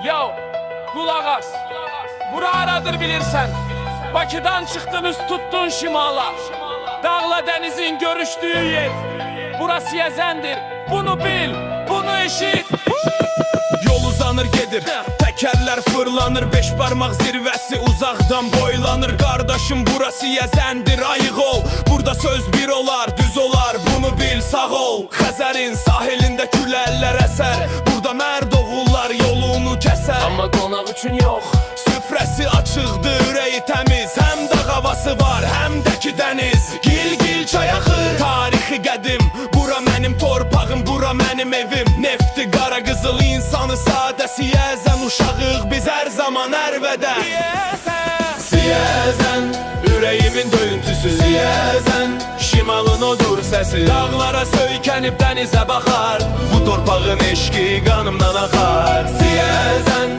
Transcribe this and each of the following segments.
Yo, kulak as. Bura haradır bilirsen. Bakıdan çıktınız tuttun şimala. Dağla denizin görüştüğü yer. Burası Yezendir. Bunu bil, bunu eşit. Yol uzanır gedir, tekerler fırlanır, beş parmak zirvesi uzaktan boylanır. Kardeşim burası Yezendir, ayık ol. Burada söz bir olar, düz olar, bunu bil, sağ ol. Xəzərin sahilinde külələr eser. Burada mərd oğullar yolunu keser. Ama konak üçün yok. Süfrəsi açıqdır, ürəyi təmiz. Həm də havası var, həm də ki dəniz. Gil-gil çay axır, tarixi qədim. Bura mənim torpağım, bura mənim evim. Nefti, qara qızıl, insanı sadəsi Yezən uşağıq biz hər zaman ərvədə. Siyezən, ürəyimin döyüntüsü Siyezən, şimalın odur səsi. Dağlara söykənib dənizə baxar. Bu torpağın eşqi qanımdan axar. Siyezən,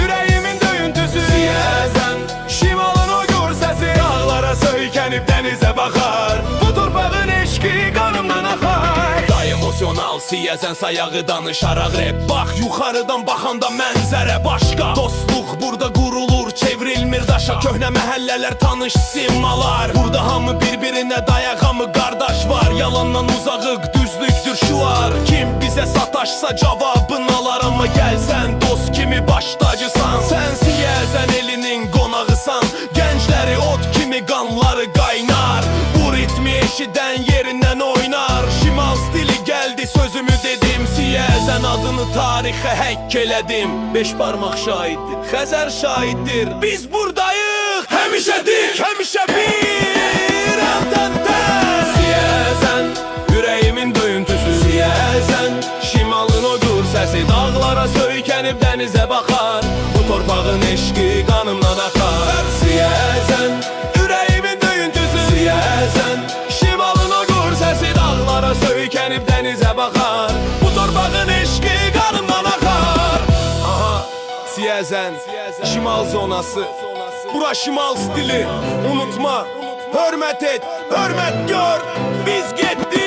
ürəyimin döyüntüsü Siyezən, şimalın odur səsi. Dağlara söykənib dənizə baxar. Bu torpağın eşqi qanımdan axar. Emosional Siyezən sayağı danışaraq rap. Bax yuxarıdan baxanda mənzərə başqa. Dostluq burada qurulur, çevrilmir daşa. Köhnə məhəllələr, tanış simalar. Burada hamı bir-birinə dayaq, hamı qardaş var. Yalandan uzağıq, düzlükdür şuar. Kim bizə sataşsa cavabını alar. Amma gəlsən dost kimi baş tacısan. Sən Siyezən elinin qonağısan. Gəncləri ot kimi qanları qaynar. Bu ritmi eşidən yerindən oynar. Şimal stili geldi, sözümü dedim. Siyezən adını tarixə həkk elədim. Beş parmaq şahiddir, Xəzər şahiddir. Biz buradayıq, həmişədik, həmişə bir əldə. Siyezən, ürəyimin döyüntüsü Siyezən, şimalın odur səsi. Dağlara söykənib dənizə baxar. Bu torpağın eşqi qanımdan axar. Siyezən, ürəyimin döyüntüsü Siyezən, şimalın odur səsi. Dağlara söykənib dənizə baxar. Bu torpağın eşqi qanımdan axar. Aha, Siyezən, şimal zonası. Bura şimal stili, unutma. Hörmət et, hörmət gör. Biz getdik.